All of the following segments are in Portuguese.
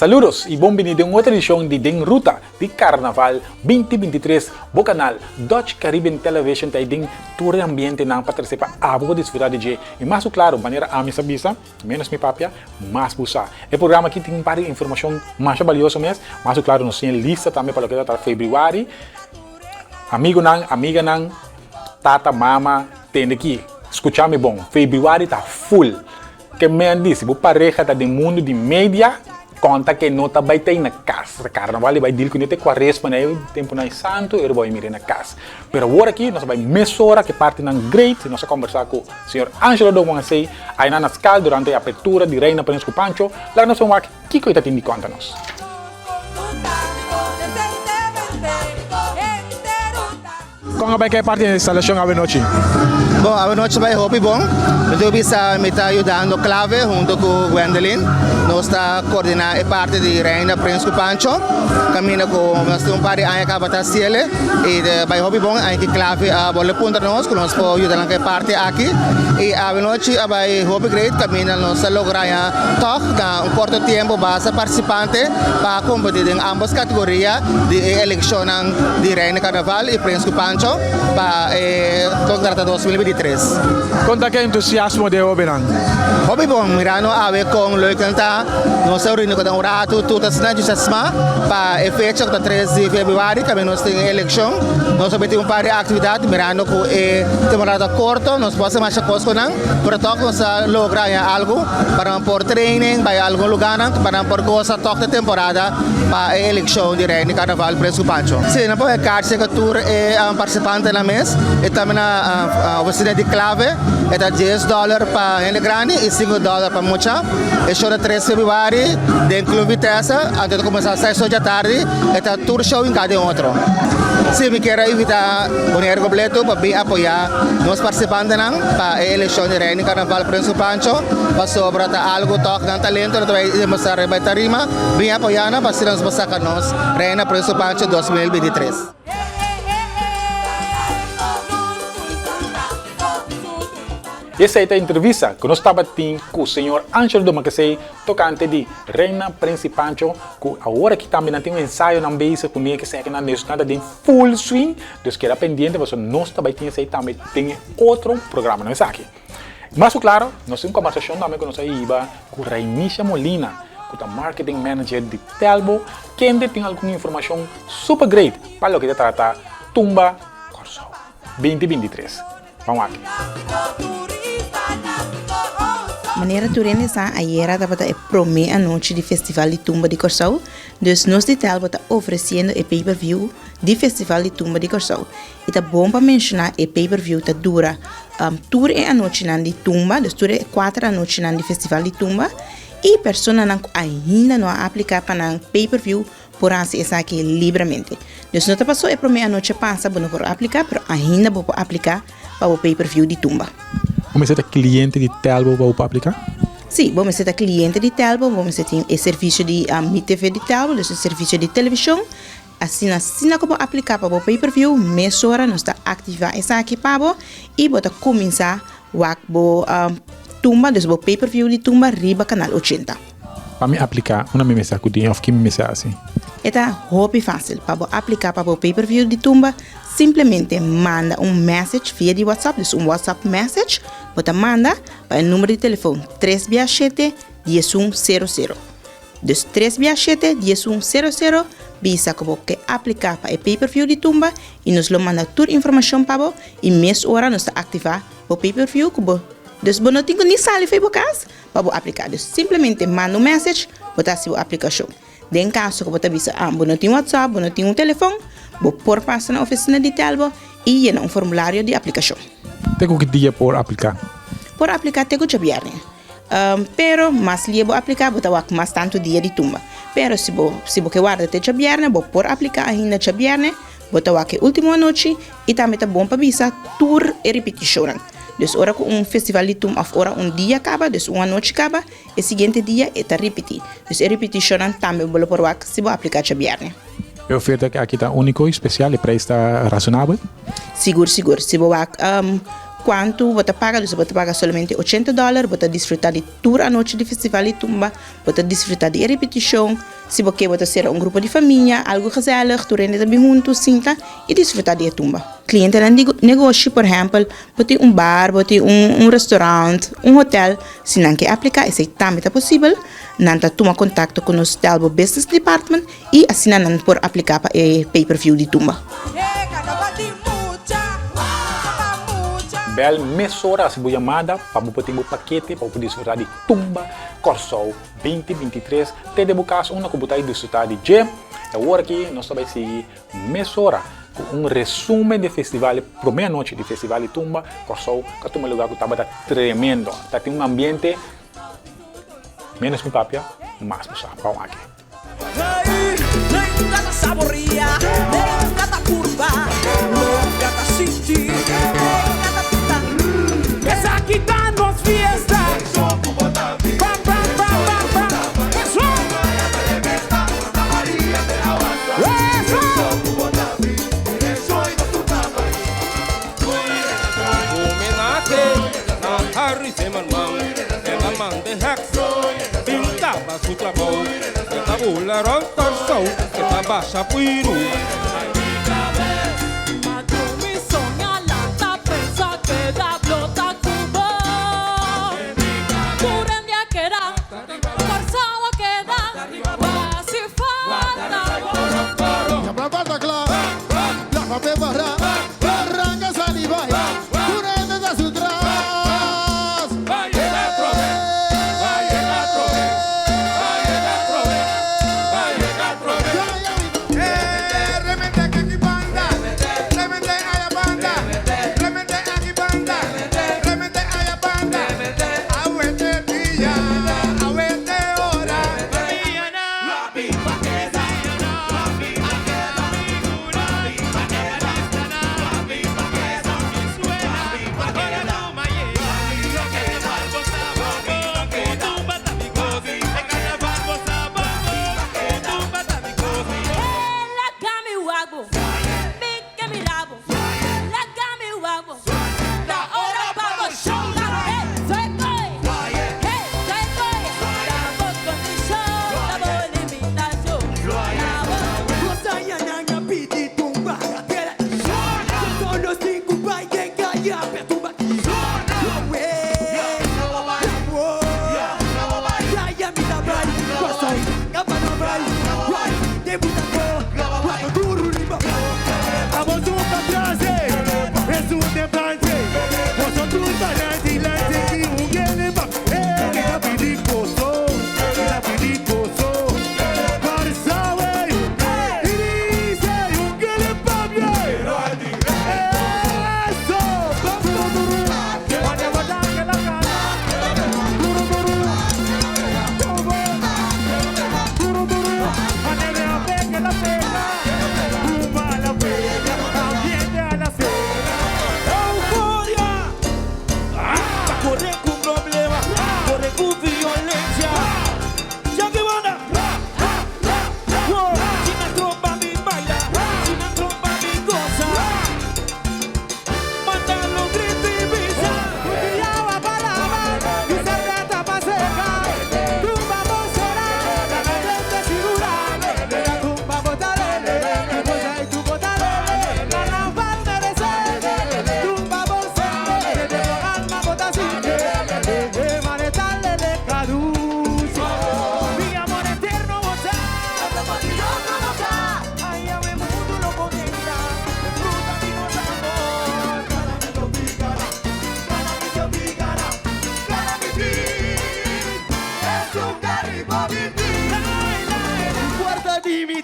Saludos y bienvenidos a otra edición de Den Ruta de Carnaval 2023 do canal Dutch Caribbean Television tá em todo ambiente não participa a boa desfrutar de e mais claro maneira a minha sabisa menos minha papia mais busa o programa aqui tem várias informação mais valiosa mesmo mais claro nós tem lista também para o que está fevereiro amiga não tata mama tem aqui escutar-me bom fevereiro tá full que me disse o pareja tá do mundo de mídia conta que não vai ter na casa. Carnaval vai dizer que não tem quaresma, né? O tempo não é santo, eu vou ir na casa. Mas agora aqui, nós vamos mesura que parte na Great, nós vamos conversar com o senhor Angelo Domancei, aí na escala durante a abertura de Reina Príncipe Pancho, lá nós vamos ver o que está tendo conta-nos. Como é que é parte da instalação à noite? Bom, a noite vai hopi bom. Eu me está ajudando Clave junto com Gwendolyn. Nós está coordenando a parte de Reina Príncipe Pancho. Caminha com nós temos um par de anos que está ciele e vai hopi bom. Aí que Clave a bola punta nós, que nós podemos ajudar na parte aqui. E a noite vai hopi great. Caminha nós lograr toque um curto tempo basta participante para competir em ambas categorias de eleição de Reina Carnaval e Príncipe Pancho para contrato 2023. Conta que entusiasmo de Obenan? Hobby bom, mirando a ver com o canta, nós estamos reunindo com o rato, tudo as najas asma, para a fecha que 13 de fevereiro, que nós temos eleição, nós temos um par de atividades, mirando com a temporada curta, nós podemos mais coisa não, para toque nós lograr algo, para por training, para algum lugar, para por coisa toque da temporada, para a eleição de Reina Carnaval Príncipe Pancho. Sim, não pode carta que tour é participante na mês, e também a oficina de Clave, é $10 para gente grande e $5 para mucha. É show de 3 de fevereiro, de Clube Vitessa, antes de começar às 6 da tarde, é tour show em cada outro. Se me quer evitar o dinheiro completo para bem apoiar nós participantes para a eleição de Reina Carnaval Príncipe Pancho, para sobrar algo toque de talento, nós vamos demonstrar a tarima, bem apoiar para se nós mostrar com nós Reina Príncipe Pancho 2023. Essa é a entrevista que nós estávamos tendo com o senhor Angelo Domancei, tocante de Reina Príncipe Pancho, que agora que também tem um ensaio na mesa com ele que segue na nada de full swing, então que era pendente, mas nós também também tem outro programa, não é aqui. Mas claro, nós temos uma conversação também com nossa Iba, com Reinícia Molina, que é marketing manager de Telbo, que ainda tem alguma informação super great para o que trata Tumba Corso 2023. Vamos aqui. Maneira turene sa ayer da bota a noite de festival de Tumba de Corsau, dus nós de Telbo tá oferecendo o pay-per-view de festival de Tumba de Corsau. E tá bom para mencionar o pay-per-view tá dura tour a noite de Tumba, dus tour 4 a noite de festival de Tumba e persona não ainda não aplicar para pay-per-view por assim essa aqui livremente. Dus não tá passou a noite passa não por aplicar, pero ainda vou aplicar para o pay-per-view de Tumba. Vamos ser cliente de Telbo para aplicar? Sim, vamos ser cliente de Telbo, vamos ter o serviço de MITV de Telbo, o serviço de televisão. Assim como aplicar para o pay-per-view, mês hora nós está ativar essa aqui para e bota começar o Tumba, dus o pay-per-view de Tumba riba canal 80. Para me aplicar, uma mensagem que tem, ou que mensagem assim? É hobby fácil para aplicar para o pay-per-view de Tumba. Simplesmente manda message via de WhatsApp, dus WhatsApp message, você manda para o número de telefone 367-1100. Dus 367-1100, bisa como que aplicar para o pay-per-view de Tumba e nos lo manda toda a informação para você e mês hora nos ativar o pay-per-view que dus não tem nem sala para casa para aplicar. Dus simplesmente manda message, você se a aplicação. Em caso que você bisa, não tem WhatsApp, não tem telefone, vou por passar na oficina de Telbo e llenar formulário de aplicação. Tenho que dia por aplicar? Por aplicar tenho que viernes. Pero mas liebo aplicar bota wak mas tanto dia de Tumba. Pero se bo que guarda te viernes, vou por aplicar ainda viernes, bota wak última noite e também tá bom para visa tour e repetição. Dus ora com festival de Tumba, ora dia acaba, dus uma noite acaba, e seguinte dia está repetir. Dus a repetição também vou por wak se bo aplicar viernes. A oferta aqui está único e especial, o preço está razonável? Seguro. Se você quanto você paga, você paga somente $80, você desfrutar de tour a noite de festival de tumba, você desfrutar de repetição, se você ser um grupo de família, algo gezellig, tu rende também juntos, sinta e desfrutar de tumba. Cliente de negócio, por exemplo, você bar, você restaurante, hotel, se não quer aplicar, esse também é possível, não toma contato com o nosso business department e assim não por aplicar para pay-per-view de tumba. Bel mesora se chamada para poder ter um paquete para poder desfrutar de tumba Corsol 2023. Tem de buscar uma que botar desfrutar de G. É hora que nós vamos seguir mesora com resumo de festival, primeira noite de festival de tumba Corsol, que é um lugar que estava tremendo. Tá tem um ambiente menos mi papia, mais para vamos aqui. Aquí estamos fiesta.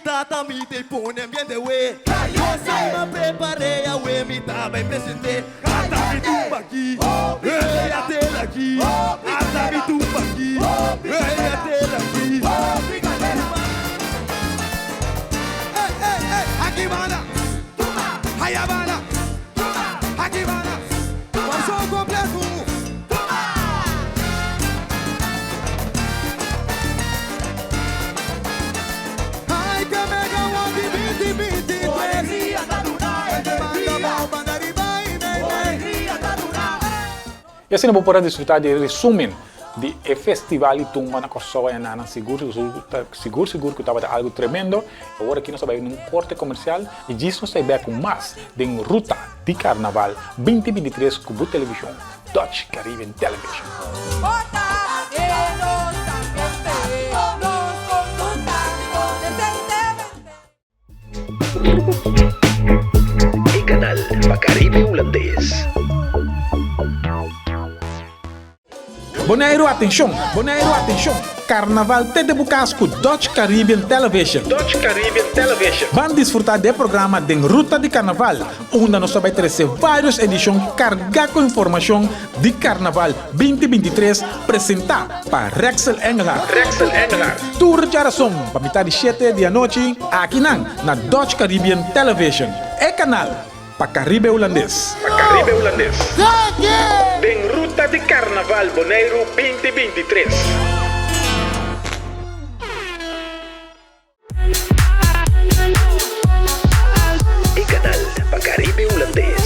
tata mi te pone bien de we. Yo soy me preparé a we mi taba y presenté. Hasta mi tumba aquí, la aquí. Hasta mi tumba aquí, la aquí. Aquí van a, allá van a, aquí van a. Pasó completo. E assim não poder desfrutar de resumen de festival e tumba na Kosovo e na seguro que estava algo tremendo. Agora aqui nós vamos num corte comercial e disso nós vamos com mais de Ruta de Carnaval 2023 com a televisão Dutch Caribbean Television. E canal Pacaribe Holandês. Bonairo, atenção! Carnaval te bucas com Dutch Caribbean Television. Van desfrutar do programa de Ruta de Carnaval, onde nós vamos trazer várias edições carregadas com informação de Carnaval 2023, apresentada para Rexel Engelhardt. Tour de Aração, para mitad de 7 da noite, aqui na Dutch Caribbean Television. É canal Pacaribe Holandês. Den Ruta de Carnaval Bonaire 2023. E canal Pacaribe Holandês.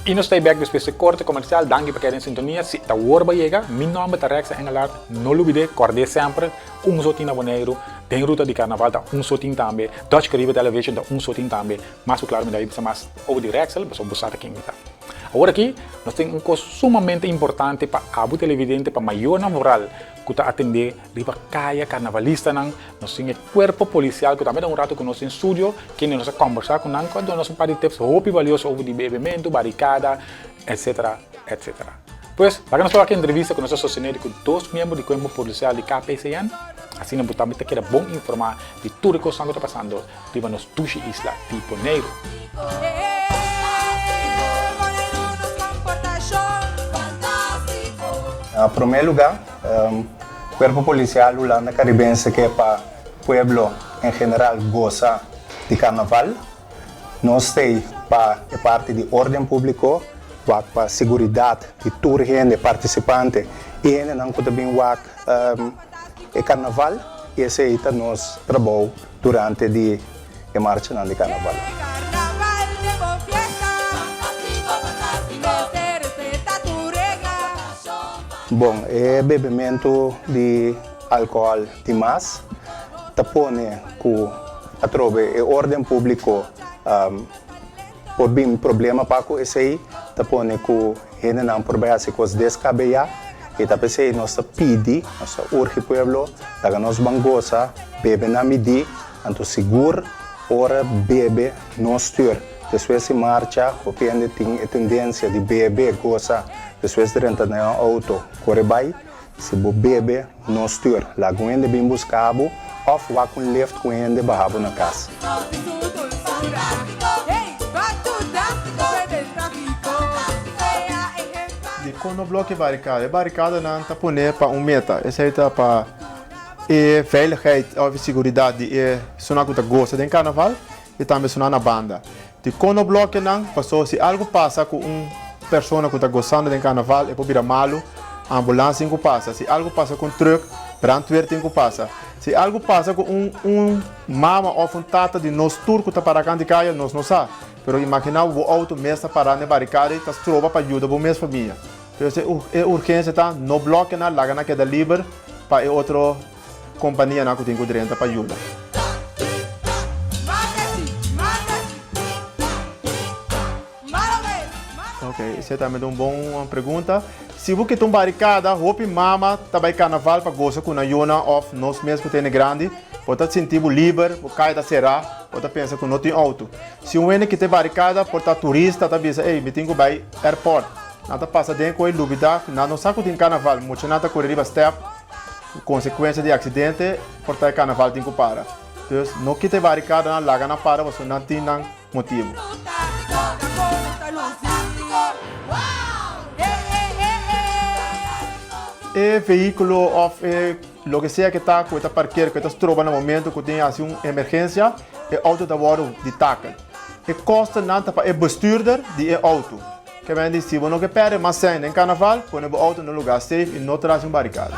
E nós estamos aqui depois de corte comercial. Danke para querem sintonia. Se a hora chega, meu nome é Rexel Engelhardt. Não olvide, acorde sempre. Sotinho na Bonaire, tem Ruta de Carnaval, sotinho também. Dutch Caribbean Television, sotinho também. Mas, claro, me dá aí mais over de Rexel, mas eu vou aqui. Agora aqui, nós temos coisa sumamente importante para a televidente, para maior namoral, que está atender riba caia carnavalista, nós temos o corpo policial, que também dá rato com nós em estúdio, que nós conversar com nós, quando nós temos tips muito valiosos sobre bebimento, barricada, etc. Pois, para nós falar aqui entrevista com nossos socioneiros, com 2 membros do corpo policial de KPCN, assim nós também te queda bom informar de tudo que está passando riba nos duas islas de Bonaire. En primer lugar, Cuerpo Policial Holanda Caribense, que para el pueblo en general goza de carnaval, nos está para parte de orden público, para seguridad de toda la gente participante, y en el también el carnaval, y ese es nos trabajo durante la marcha de carnaval. Bom, o bebimento de álcool demais tapone que atrove a ordem pública por bem problema para que esse aí tapone que ele não pode com os descabear e tapone se nós pedi nós urge pueblo daga nós bangosa bebe na midi anto seguro ora bebe nós tur depois se marcha o pende tem a tendência de bebe goza depois de entrar no auto corre vai se bo bebe nós tur lá guende bem buscabo of wa com left guende barrabo na casa. De quando bloque barricada não está poner para meta, essa é para veiligheid of segurança e sonar que gosta de carnaval e também sonar na banda. De quando bloque não passou se algo passa com pessoa que está gostando de carnaval e pode virar malo, a ambulância não passa. Se algo passa com truck, brandweer não passa. Se algo passa com mama ou tata de nós turco está para cá de caia, nós não sabe. Pero imagina o auto mesmo parar na barricada e está trova para ajuda a minha família. Então é urgência tá no bloco na laga na queda livre para outra companhia na que tem direito para ajuda. Ok, isso é também uma boa pergunta. Se você tem uma barricada, roupa mama, também carnaval para gostar com a yona of nós mesmos que tem grande, pode sentir livre, o cai da será, pode pensar que não tem auto. Se um ene que tem barricada, pode estar turista, tá pensa, ei, me tenho que ir airport. Nada passa dentro com ele dúvida, não sabe que tem carnaval, muito nada correr step, consequência de acidente, por ter carnaval tem que parar. Então, não que tem barricada, não larga na para, você não tem motivo. E veículo of lo que sea que está com esta parqueira que está trova no momento que tem assim uma emergência é auto da hora de tackle e costa nada para o bestuurder de auto que vem se você não quer perder mas sem em carnaval põe o auto no lugar safe e não traz barricada.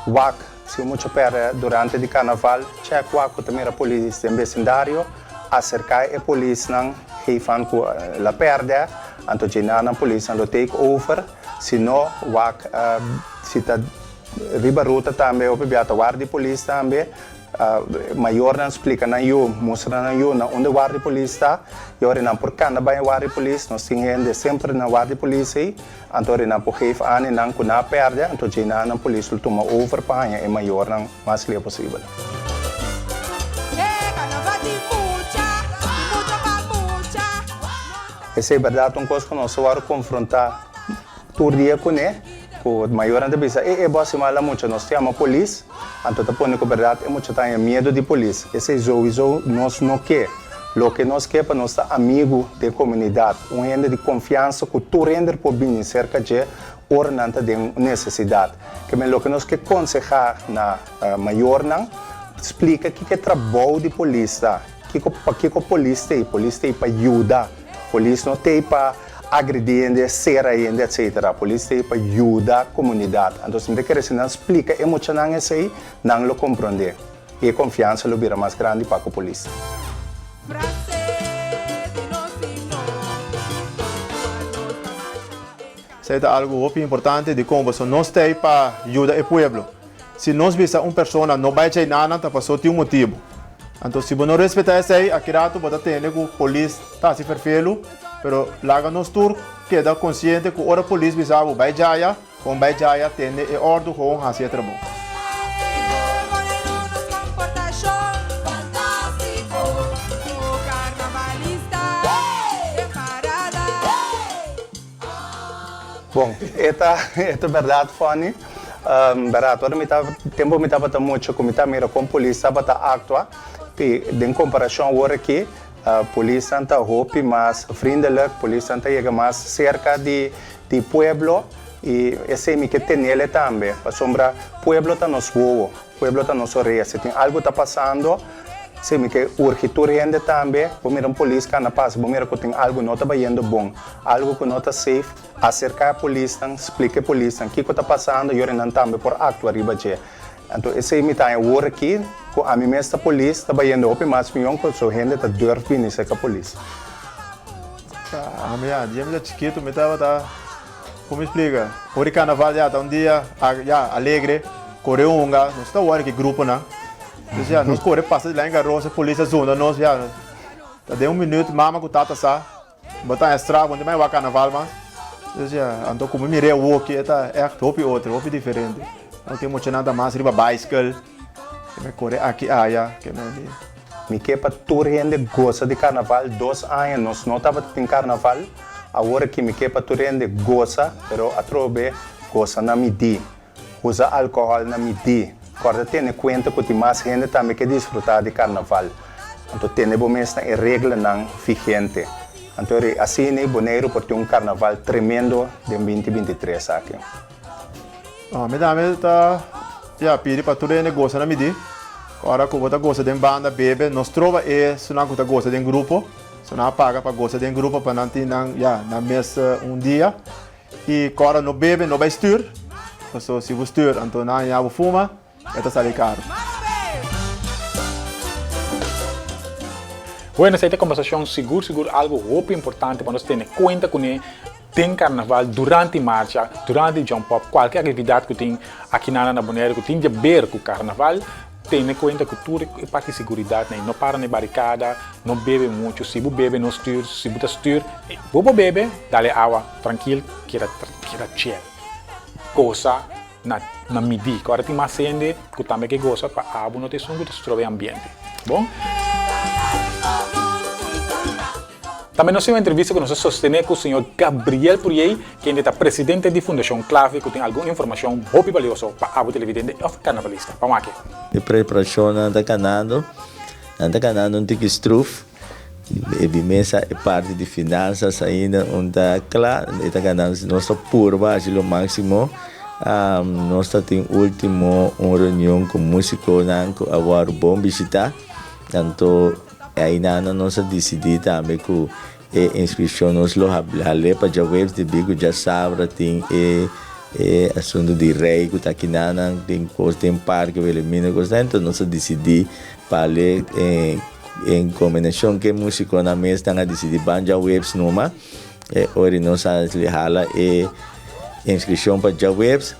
wak, se muito pera durante o carnaval, check wak com também a polícia do vecindário, acercar a polícia não refan com a perda, então já na polícia não take over, senão wak se está riba ruta também, ou beata guarda polícia também, maior não explica na eu, mostra na eu, na onde guarda polícia, e ora não por cada bem guarda polícia, nós temos sempre na guarda polícia, então não por jefe ani não com na perda, então já na polícia toma over para é maior não mais livre possível. Essa é verdade, um coisa que nós vamos confrontar todo dia com ele. O maior anda bisa boss mala muito nós temos a polícia então tá pondo com verdade é muito tem medo de polícia esse zo nós não quer lo que nós quer para nós amigo da comunidade renda de confiança que tu render por bem cerca de ornanta de necessidade que me lo que nós quer aconselhar na maior não explica que trabalho de polícia que polícia tem para ajudar polícia não tem para agredindo, seraindo, etc. A polícia para ajudar a comunidade. Então, se me quer não explica emocionalmente isso aí, não lo compreender. E a confiança lo vira mais grande para a polícia. Isso é algo muito importante de como nós temos para ajudar o povo. Se nós vemos uma pessoa não vai ter nada, tá passou tem motivo. Então, se você não respeitar isso aí, aqui rato você tem que a polícia está se perfeito. Pero laga nos tur queda consciente que ora polícia bisabo vai jaya com vai jaya tem e ordo com hasia trabo. Bom, esta verdade funny. Barato, ora tempo me tava muito com mira com polícia bata actua que em comparação agora aqui a polícia está hopi mais friendly, polícia está chega mais cerca de pueblo e esse é que tem ele também. Para sombra, pueblo está nos voos, pueblo está nos orelhas. Se tem algo está passando, se me que urge tu rende também, vou mirar polícia que não passa, vou mirar que tem algo não está indo bom, algo que não está safe, acercar a polícia, explica a polícia, o que está passando, e não também por actuar riba de. Então esse é me tá agora aqui, com a minha esta polícia está indo open mais milhão com sua rende está duro vir nessa com a polícia. A minha dia me chiquito me tava como explica, o carnaval já tá dia já alegre, coreunga, nós está agora que grupo né. Já nós corre passa de lá em Garrosa, polícia zona nós já tá de minuto mama com tata sa, botar estrada onde mais vai carnaval mas já então como me reu o que é top outro diferente. Não tem muito nada mais, riba bicycle, que me corre aqui, já, que me... Me que para tu rende gosta de carnaval, 2 anos, nós não estava em carnaval, agora que me que para tu rende gosta, pero a trobe gosta na midi, usa álcool na midi, agora tem conta que tem mais gente também que desfrutar de carnaval, então tem bom mesmo a regra não vigente, então assim é boneiro por ter carnaval tremendo de 2023 aqui. Me dá já pedi para tudo negócio na midi. Agora que você gosta de banda, bebe, nós trova se não gosta de grupo, se não paga para gosta de grupo para não ter na mesa dia. E agora não bebe, não vai styr. Então se você styr, então não vai fuma, é sai caro. Bueno, esta conversação seguro algo muito importante para nós ter conta com ele. Tem carnaval durante marcha, durante jump up, qualquer atividade que tem aqui na Bonaire, que tem de ver com o carnaval, tem em conta que tudo é parte de segurança, né? Não para na barricada, não bebe muito, se você bebe, não styr, se você styr, você bebe, dá-lhe água, tranquilo, que era chill. Coisa na midi, agora tem mais gente que também que gosta para a água, não tem som que se trova em ambiente. Bom? Também nós temos uma entrevista que nós sostenemos com o senhor Gabriel Purier, que é o presidente da Fundação Clave, que tem alguma informação muito valiosa para o televidente e carnavalista. Vamos aqui. A preparação está ganhando um tiquistruf, a mesa é parte de finanças ainda, onde claro, está ganhando nossa curva, o máximo. Nós temos último uma reunião com músicos, agora bom visitar, então ainda nós decidimos também que a inscrição nós lo hale para já webs de bigo já sabe tem assunto de rei que está aqui tem parque velemino então nós decidimos para em combinação com música na mesa estão a decidir banja webs numa hoje nós hala inscrição para já webs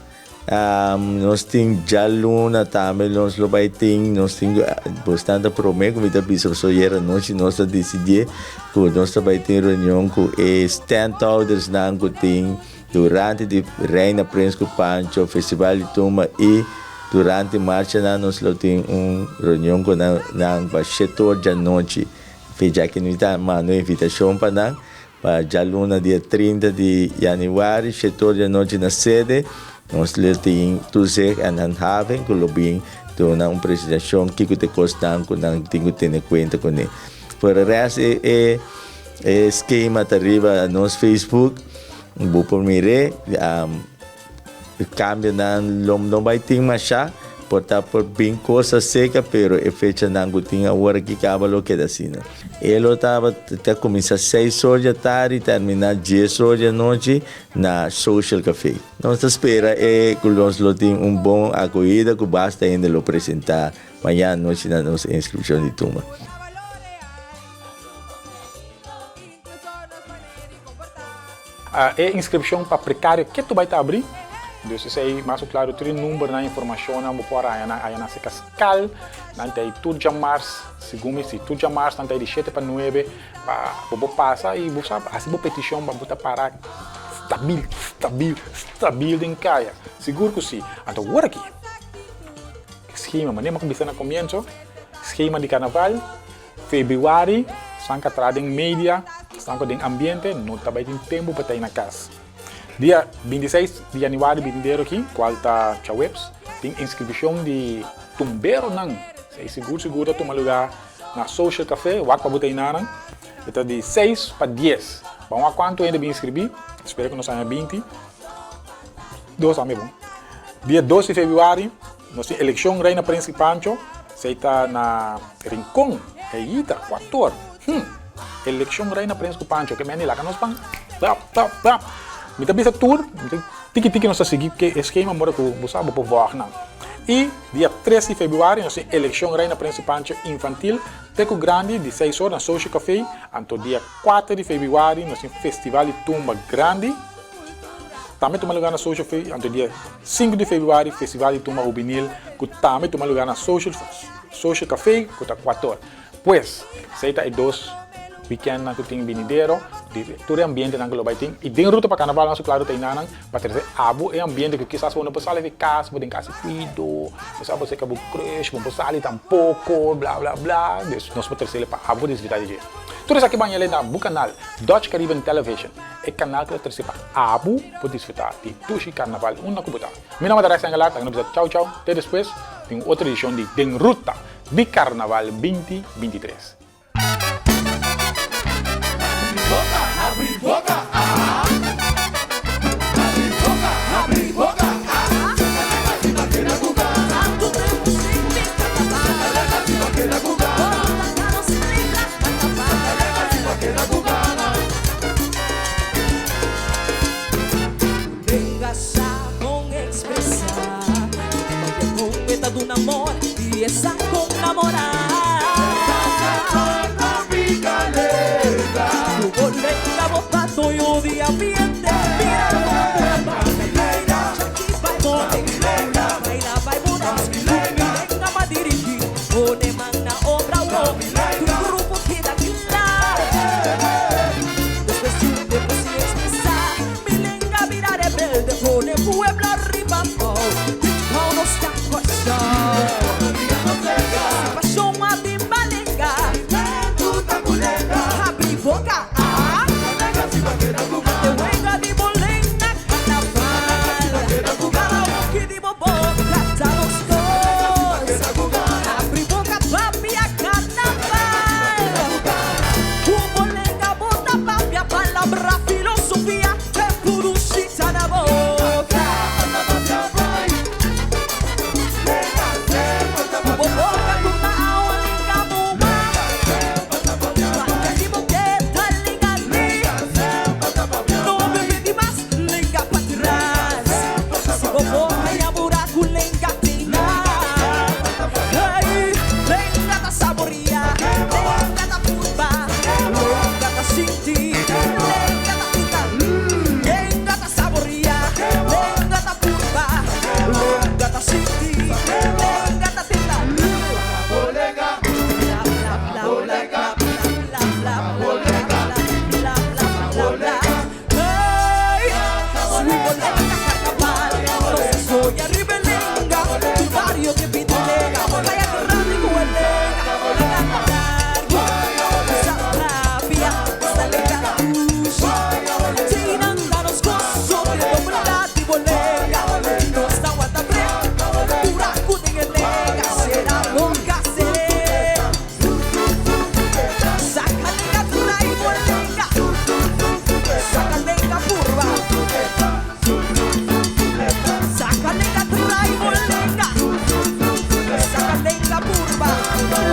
nós temos já luna também nós lo vai ter nós temos bastante promessa como está pensando só era noite nós decidir que nós vai ter reunião com standholders não que tem durante a Reina Príncipe Pancho Festival de Tumba e durante a marcha nós temos uma reunião com o setor da noite já que nós temos uma invitação para já luna dia 30 de janeiro setor da noite na sede nós temos Tuesday and Haven que lobbying uma apresentação que te custa que não tem que ter conta com ele por o resto esquema arriba no Facebook vou por mire cambia não vai ter mais chá portar por bem coisa seca pero é fecha não tinha a hora que acaba lo que assim ele estava até começar 6 horas da tarde e terminar 10 horas da noite na Social Café nós espera que nós tem bom acolhida que basta ainda lo apresentar amanhã noite na nossa inscrição de turma. Inscrição para precário que tu vai abrir então se aí mais claro tem número na informação não pode aí na se cascal não tem tudo de março segundo se tudo de março não tem de 7 para 9 para vou passar e vou sabe assim vou petição para botar parar stabil em caia seguro que sim então agora aqui esquema maneira começar no começo esquema de carnaval fevereiro sanca trada em média sanca em ambiente não também tem tempo para estar na casa dia 26 de janeiro vindeiro aqui qual tá webs tem inscrição de tumbeiro não sei seguro toma lugar na Social Café o para botar na então de 6 para 10 vamos a quanto ainda bem inscrever espero que não saia 20 2 também bom dia 12 de fevereiro nós temos eleição Reina Príncipe Pancho sei tá na Rincón Eita 14 eleição Reina Príncipe Pancho que me lá que nós pang me tá bisa tour tiki nós seguir que esquema mora que você sabe por voar não e dia 13 de fevereiro nós temos eleição Reina Príncipe Pancho infantil teco grande de 6 horas na Social Café anto dia 4 de fevereiro nós temos festival de tumba grande também toma lugar na Social Café anto dia 5 de fevereiro festival de tumba juvenil que também toma lugar na Social Café que tá 14 pues seita e 2 weekend na kuting binideiro de todo ambiente na global tem e den ruta para carnaval nós claro tem nanang para ter abo é ambiente que quizás uma pessoa leve casa pode casa cuido pessoa você que crush uma pessoa ali tampouco blá blá blá nós pode ter para abo desvitar de tudo isso aqui banha ali na canal Dutch Caribbean Television é canal que ter para abo pode desvitar de tudo carnaval uma cubuta meu nome é Darek Sangalat não precisa tchau até depois tem outra edição de den ruta de carnaval 2023 Abri boca, abri boca, con expressar con meta de un amor y esa con namorar yo de ambiente, mira Puebla arriba, oh, no está cosa.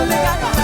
legal.